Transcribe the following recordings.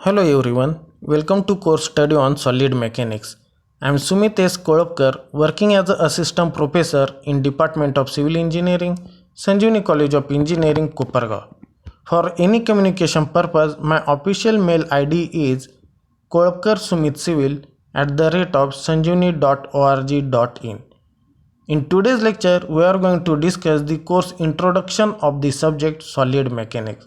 Hello everyone, welcome to course study on solid mechanics. I am Sumit S. Kolapkar, working as an assistant professor in Department of Civil Engineering, Sanjeevani College of Engineering, Kopargaon. For any communication purpose, my official mail ID is kolapkarsumitcivil@sanjeevani.org.in. In today's lecture, we are going to discuss the course introduction of the subject solid mechanics.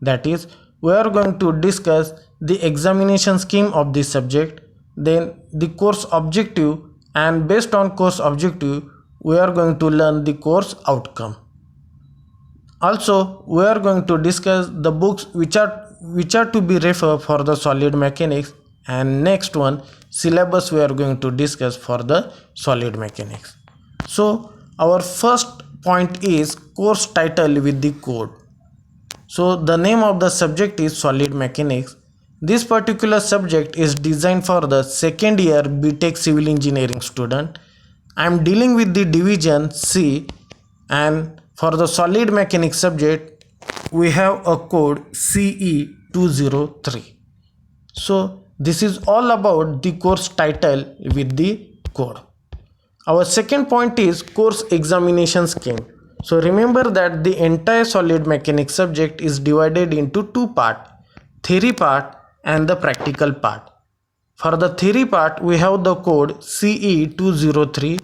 That is, we are going to discuss the examination scheme of this subject, then the course objective, and based on course objective, we are going to learn the course outcome. Also, we are going to discuss the books which are to be referred for the solid mechanics, and next one syllabus we are going to discuss for the solid mechanics. So our first point is course title with the code. So the name of the subject is solid mechanics. This particular subject is designed for the second year BTech civil engineering student. I am dealing with the division C, and for the solid mechanics subject we have a code CE203. So this is all about the course title with the code. Our second point is course examination scheme. So remember that the entire solid mechanics subject is divided into two parts, theory part and the practical part. For the theory part we have the code CE203,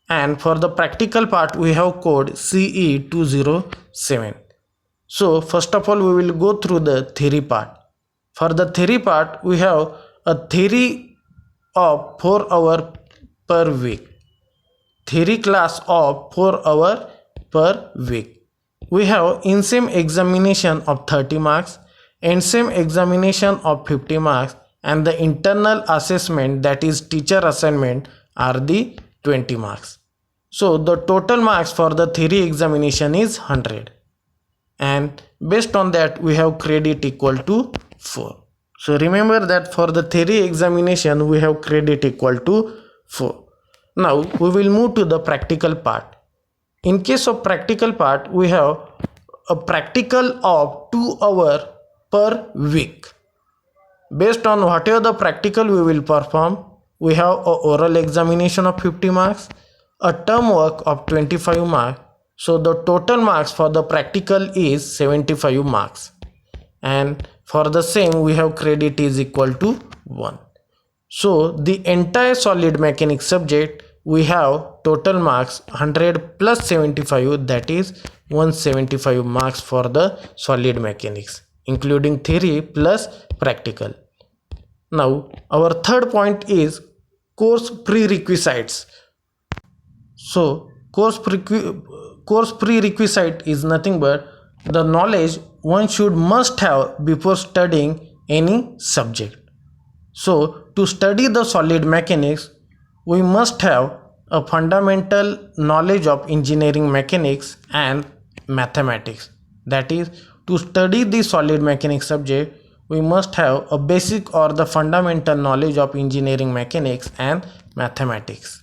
and for the practical part we have code CE207. So first of all we will go through the theory part. For the theory part we have a theory of 4 hours per week. Theory class of 4 hours per week. We have in-sem examination of 30 marks, end-sem examination of 50 marks, and the internal assessment, that is teacher assignment, are the 20 marks. So the total marks for the theory examination is 100, and based on that we have credit equal to 4. So remember that for the theory examination we have credit equal to 4. Now we will move to the practical part. In case of practical part, we have a practical of 2 hours per week. Based on whatever the practical we will perform, we have a oral examination of 50 marks, a term work of 25 marks. So the total marks for the practical is 75 marks. And for the same we have credit is equal to 1. So the entire solid mechanics subject we have total marks 100 plus 75, that is 175 marks for the solid mechanics, including theory plus practical. Now our third point is course prerequisites. So course prerequisite is nothing but the knowledge one must have before studying any subject. So to study the solid mechanics we must have a fundamental knowledge of engineering mechanics and mathematics. That is, to study the solid mechanics subject we must have a basic or the fundamental knowledge of engineering mechanics and mathematics.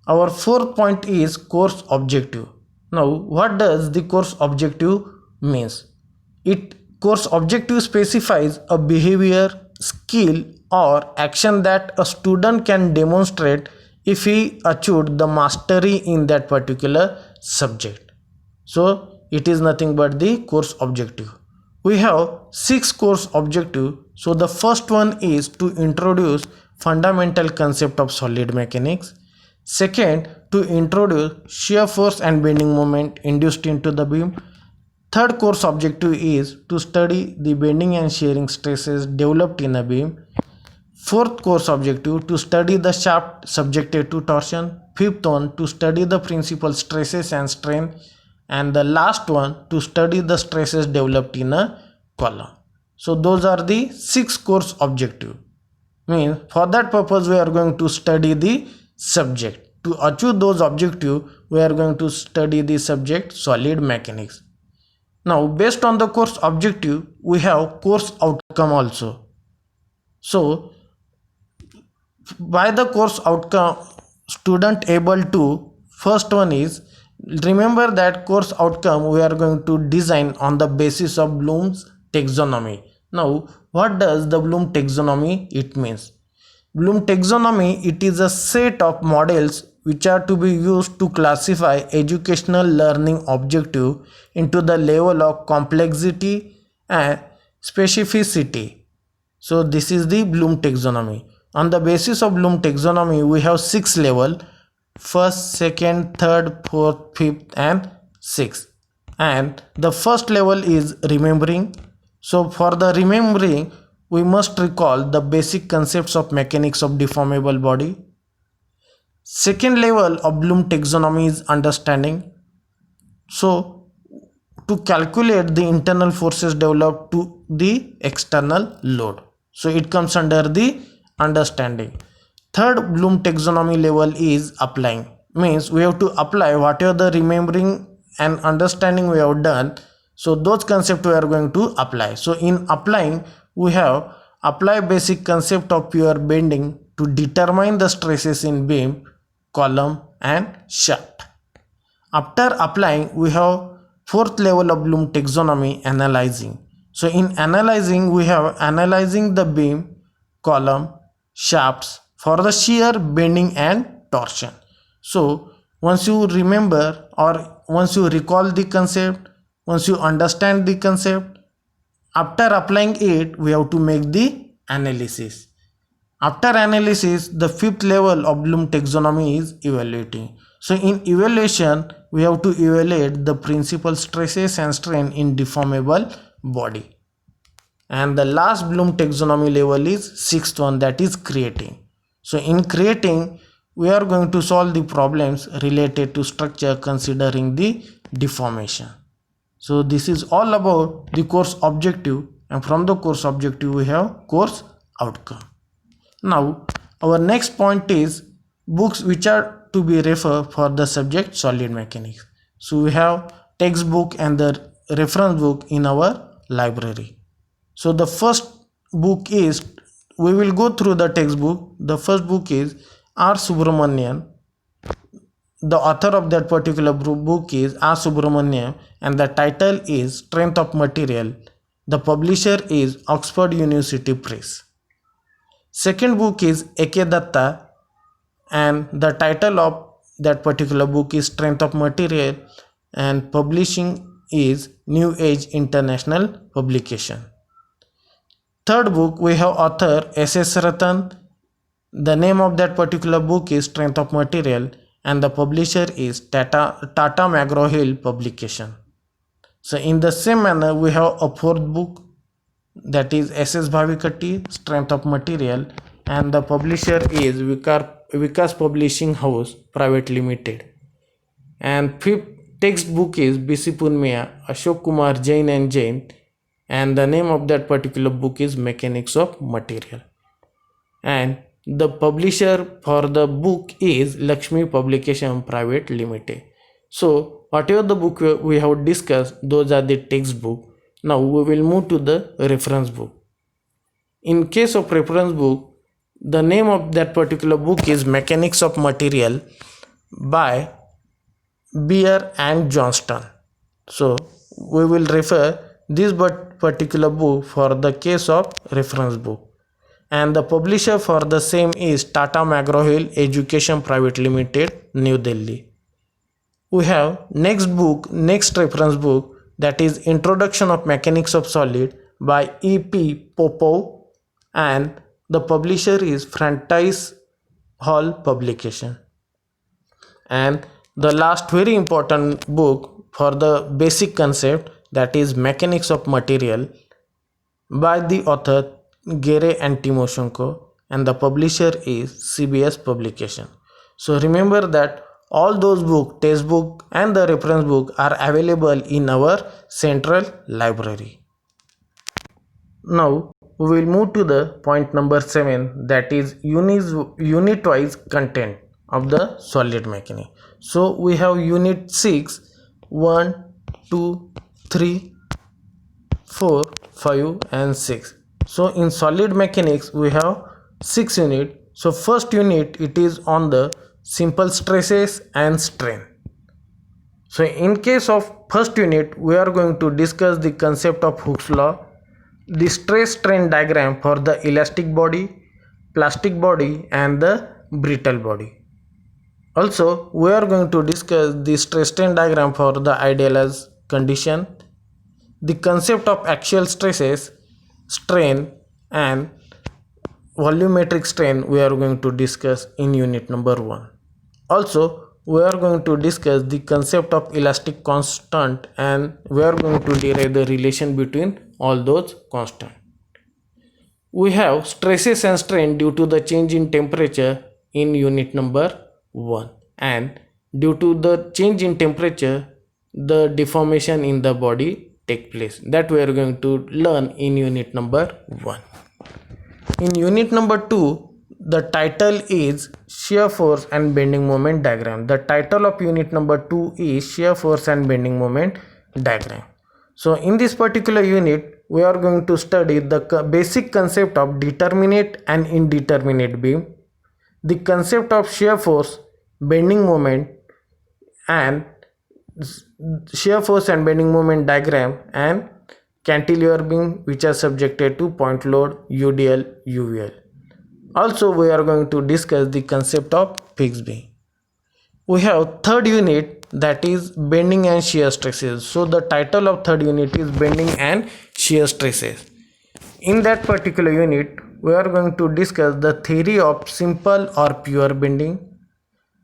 Our fourth point is course objective. Now what does the course objective means? Course objective specifies a behavior, skill or action that a student can demonstrate if he achieved the mastery in that particular subject. So it is nothing but the course objective. We have 6 course objective. So the first one is to introduce fundamental concept of solid mechanics. Second, to introduce shear force and bending moment induced into the beam. Third course objective is to study the bending and shearing stresses developed in a beam. Fourth course objective, to study the shaft subjected to torsion. Fifth one, to study the principal stresses and strain. And the last one, to study the stresses developed in a column. So those are the 6 course objective. Means for that purpose we are going to study the subject. To achieve those objectives we are going to study the subject solid mechanics. Now based on the course objective we have course outcome also. So by the course outcome student able to, first one is, remember that course outcome we are going to design on the basis of Bloom's taxonomy. Now, what does the Bloom taxonomy it means? Bloom taxonomy it is a set of models which are to be used to classify educational learning objective into the level of complexity and specificity. So this is the Bloom taxonomy. On the basis of Bloom taxonomy, we have 6 levels: first, second, third, fourth, fifth, and sixth. And the first level is remembering. So for the remembering, we must recall the basic concepts of mechanics of deformable body. Second level of Bloom taxonomy is understanding. So to calculate the internal forces developed to the external load. So it comes under the understanding. Third Bloom taxonomy level is applying. Means we have to apply whatever the remembering and understanding we have done. So those concepts we are going to apply. So in applying, we have apply basic concept of pure bending to determine the stresses in beam, column and shaft. After applying, we have fourth level of Bloom taxonomy, analyzing. So in analyzing, we have analyzing the beam, column, shafts for the shear, bending and torsion. So once you remember or once you recall the concept, once you understand the concept, after applying it, we have to make the analysis. After analysis, the fifth level of Bloom taxonomy is evaluating. So in evaluation, we have to evaluate the principal stresses and strain in deformable body. And the last Bloom taxonomy level is sixth one, that is creating. So in creating, we are going to solve the problems related to structure considering the deformation. So this is all about the course objective, and from the course objective we have course outcome. Now our next point is books which are to be referred for the subject solid mechanics. So we have textbook and the reference book in our library. So the first book is, we will go through the textbook. The first book is R. Subramanian. The author of that particular book is R. Subramanian and the title is Strength of Material. The publisher is Oxford University Press. Second book is A.K. Datta and the title of that particular book is Strength of Material and publishing is New Age International Publication. Third book we have author S.S. Ratan. The name of that particular book is Strength of Material and the publisher is Tata McGraw-Hill Publication. So in the same manner we have a fourth book, that is S.S. Bhavikatti, Strength of Material, and the publisher is Vikas Publishing House Private Limited. And fifth textbook is B.C. Punmiya, Ashok Kumar Jain and Jain, and the name of that particular book is Mechanics of Material. And the publisher for the book is Lakshmi Publication Private Limited. So whatever the book we have discussed, those are the textbook. Now we will move to the reference book. In case of reference book, the name of that particular book is Mechanics of Material by Beer and Johnston. So we will refer this particular book for the case of reference book. And the publisher for the same is Tata McGraw-Hill Education Private Limited, New Delhi. We have next reference book, that is Introduction of Mechanics of Solid by E.P. Popov, and the publisher is Francis Hall Publication. And the last very important book for the basic concept, that is Mechanics of Material by the author Gere and Timoshenko, and the publisher is CBS Publication. So remember that all those books, textbook and the reference book, are available in our central library. Now we will move to the point number 7, that is unit wise content of the solid mechanics. So we have unit 6, 1, 2, 3, 4, 5 and 6. So in solid mechanics we have 6 units. So first unit, it is on the simple stresses and strain. So in case of first unit, we are going to discuss the concept of Hooke's law. the stress strain diagram for the elastic body, plastic body and the brittle body. Also, we are going to discuss the stress strain diagram for the idealized condition, the concept of axial stresses, strain and volumetric strain we are going to discuss in unit number 1. Also, we are going to discuss the concept of elastic constant and we are going to derive the relation between all those constants. We have stresses and strain due to the change in temperature in unit number 1, and due to the change in temperature the deformation in the body take place, that we are going to learn in unit number 1. In unit number 2, the title is shear force and bending moment diagram. The title of unit number 2 is shear force and bending moment diagram. So in this particular unit we are going to study the basic concept of determinate and indeterminate beam, the concept of shear force, bending moment and shear force and bending moment diagram, and cantilever beam which are subjected to point load UDL UVL. Also we are going to discuss the concept of fixed beam. We have third unit, that is bending and shear stresses. So the title of third unit is bending and shear stresses. In that particular unit we are going to discuss the theory of simple or pure bending.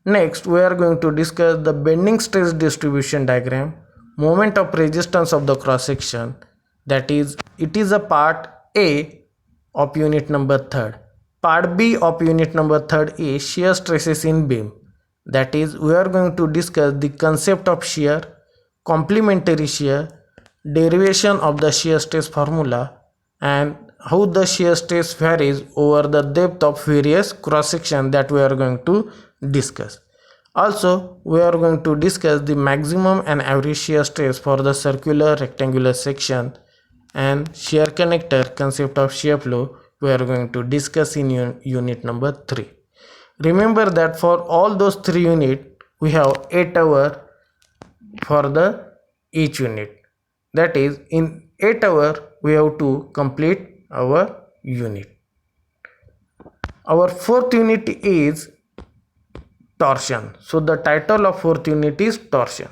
Next we are going to discuss the bending stress distribution diagram, moment of resistance of the cross section, that is it is a part A of unit number 3rd. Part B of unit number 3rd is shear stresses in beam, that is we are going to discuss the concept of shear, complementary shear, derivation of the shear stress formula and how the shear stress varies over the depth of various cross section, that we are going to discuss. Also we are going to discuss the maximum and average shear stress for the circular rectangular section, and shear connector, concept of shear flow we are going to discuss in unit number 3. Remember that for all those 3 units we have 8 hours for the each unit, that is in 8 hours we have to complete our unit. Our 4th unit is torsion. So the title of 4th unit is torsion.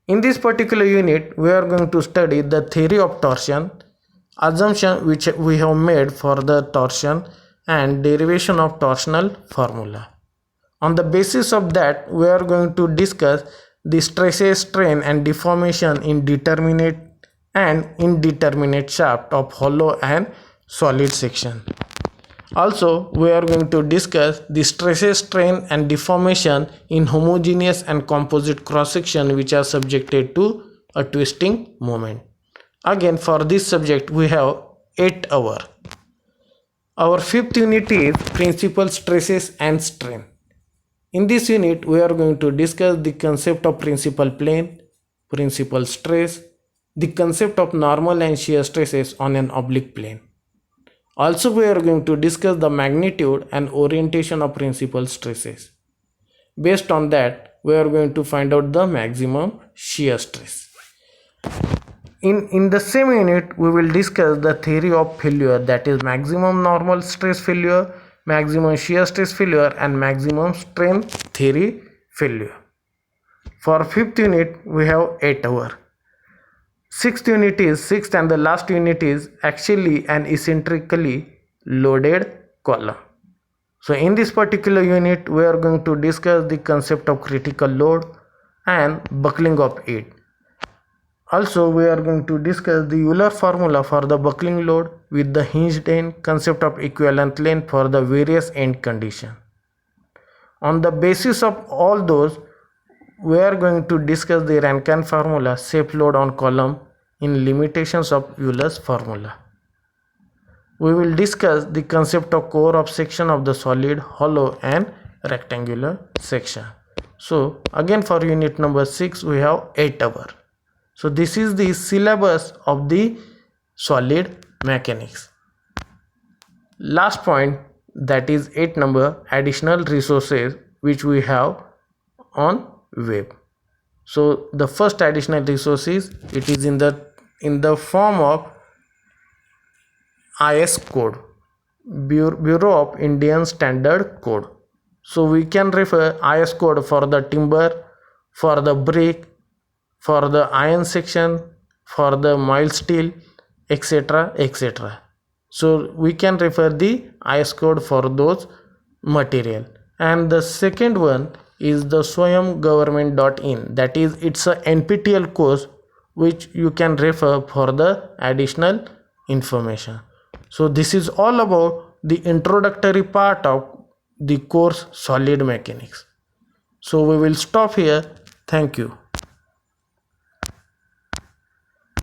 In this particular unit we are going to study the theory of torsion, assumption which we have made for the torsion and derivation of torsional formula. On the basis of that we are going to discuss the stresses, strain and deformation in determinate and indeterminate shaft of hollow and solid section. Also we are going to discuss the stresses, strain and deformation in homogeneous and composite cross section which are subjected to a twisting moment. Again for this subject we have 8 hours. Our 5th unit is principal stresses and strain. In this unit we are going to discuss the concept of principal plane, principal stress, the concept of normal and shear stresses on an oblique plane. Also we are going to discuss the magnitude and orientation of principal stresses. Based on that we are going to find out the maximum shear stress. In the same unit we will discuss the theory of failure, that is maximum normal stress failure, maximum shear stress failure and maximum strain theory failure. For 5th unit we have 8 hours. 6th unit is 6th and the last unit is axially and eccentrically loaded column. So in this particular unit we are going to discuss the concept of critical load and buckling of it. Also we are going to discuss the Euler formula for the buckling load with the hinged end, concept of equivalent length for the various end condition. On the basis of all those we are going to discuss the Rankine formula, shape load on column in limitations of Euler's formula. We will discuss the concept of core of section of the solid, hollow and rectangular section. So again for unit number 6 we have 8 hours. So this is the syllabus of the solid mechanics. Last point, that is 8 number, additional resources which we have on web. So the first additional resource is, it is in the form of IS code, Bureau of Indian Standard Code. So we can refer IS code for the timber, for the brick, for the iron section, for the mild steel, etc., etc. So we can refer the IS code for those material. And the second one is the swayamgovernment.in, that is, it's a NPTEL course which you can refer for the additional information. So this is all about the introductory part of the course Solid Mechanics. So we will stop here. Thank you.